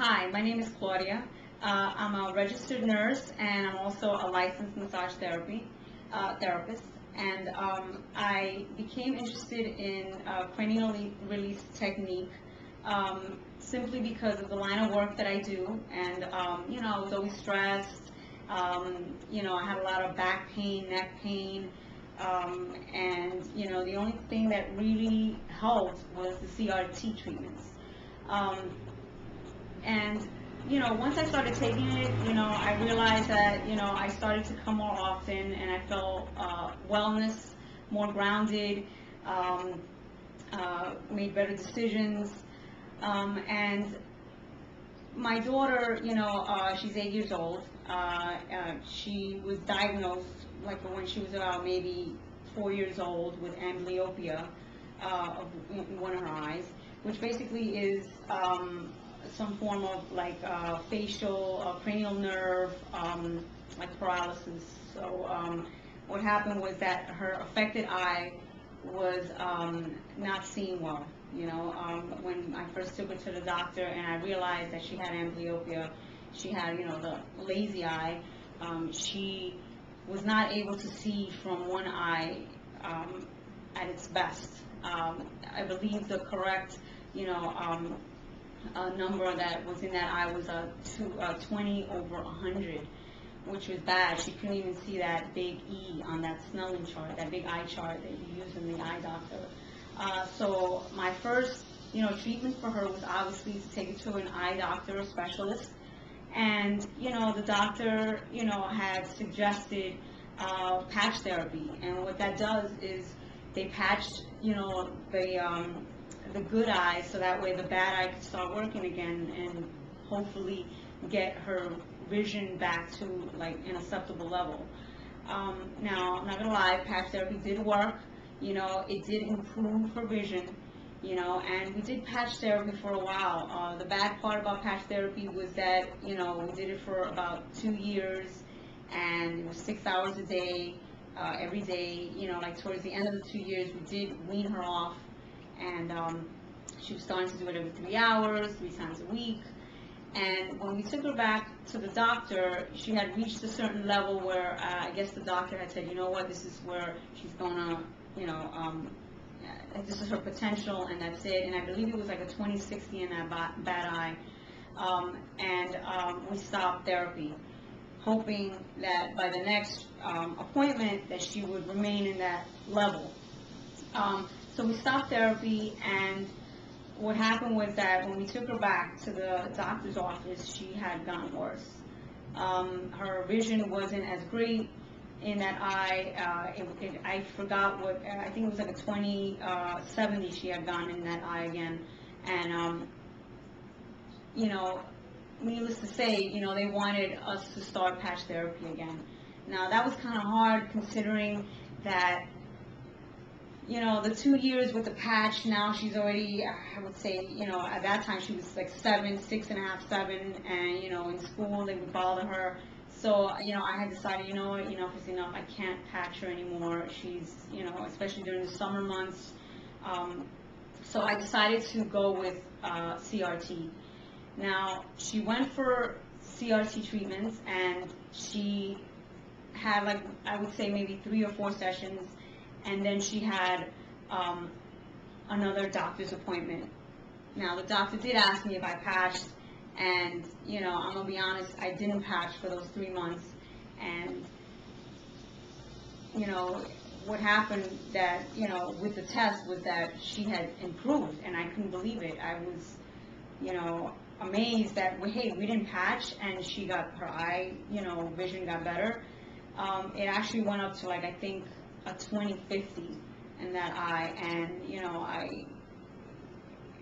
Hi, my name is Claudia. I'm a registered nurse and I'm also a licensed massage therapist. And I became interested in cranial release technique simply because of the line of work that I do. And I was always stressed. I had a lot of back pain, neck pain. And the only thing that really helped was the CRT treatments. Um, and once I started taking it, I realized that I started to come more often, and I felt wellness, more grounded, made better decisions, and my daughter, she's 8 years old. She was diagnosed like when she was about maybe 4 years old with amblyopia in one of her eyes, which basically is some form of like facial, cranial nerve, like paralysis. So what happened was that her affected eye was not seeing well. When I first took her to the doctor and I realized that she had amblyopia, she had, the lazy eye. She was not able to see from one eye at its best. I believe the correct, number that was in that eye was 20/100, which was bad. She couldn't even see that big E on that Snellen chart, that big eye chart that you use in the eye doctor. So my first, treatment for her was obviously to take her to an eye doctor, a specialist. And, the doctor, had suggested patch therapy. And what that does is they patched, the good eye so that way the bad eye could start working again and hopefully get her vision back to like an acceptable level. Now, I'm not gonna lie, patch therapy did work. It did improve her vision. And we did patch therapy for a while. The bad part about patch therapy was that, we did it for about 2 years, and it was 6 hours a day, every day. Like towards the end of the 2 years, we did wean her off, and she was starting to do it every 3 hours, 3 times a week. And when we took her back to the doctor, she had reached a certain level where I guess the doctor had said, you know what, this is where she's gonna, this is her potential, and that's it. And I believe it was like a 20/60 in that bad eye. We stopped therapy, hoping that by the next appointment that she would remain in that level. So we stopped therapy, and what happened was that when we took her back to the doctor's office, she had gotten worse. Her vision wasn't as great in that eye. I forgot what, I think it was like a 20/70 she had gone in that eye again. And, needless to say, they wanted us to start patch therapy again. Now, that was kind of hard considering that, the 2 years with the patch, now she's already, I would say, at that time she was like 7, 6.5, 7, and, in school they would bother her. So, I had decided, enough is enough. I can't patch her anymore. She's, especially during the summer months. So I decided to go with CRT. Now, she went for CRT treatments, and she had, like, I would say maybe 3 or 4 sessions, and then she had another doctor's appointment. Now, the doctor did ask me if I patched, and, I'm going to be honest, I didn't patch for those 3 months. And, what happened that, with the test was that she had improved, and I couldn't believe it. I was, amazed that, well, hey, we didn't patch, and she got her eye, vision got better. It actually went up to, like, I think a 20/50 in that eye, and,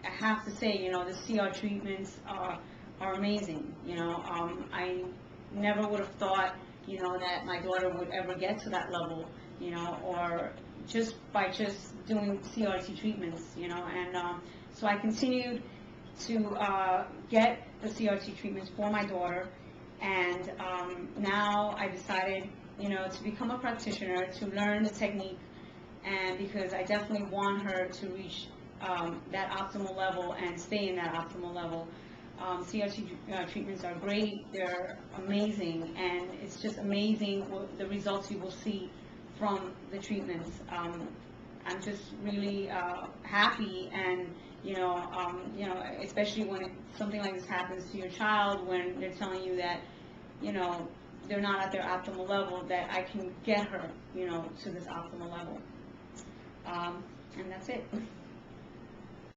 I have to say, the CR treatments are amazing. I never would have thought, that my daughter would ever get to that level, or just by just doing CRT treatments, and so I continued to get the CRT treatments for my daughter, and now I decided, to become a practitioner, to learn the technique, and because I definitely want her to reach that optimal level and stay in that optimal level. CRT treatments are great, they're amazing, and it's just amazing the results you will see from the treatments. I'm just really happy, and especially when something like this happens to your child, when they're telling you that, they're not at their optimal level, that I can get her, to this optimal level. And that's it.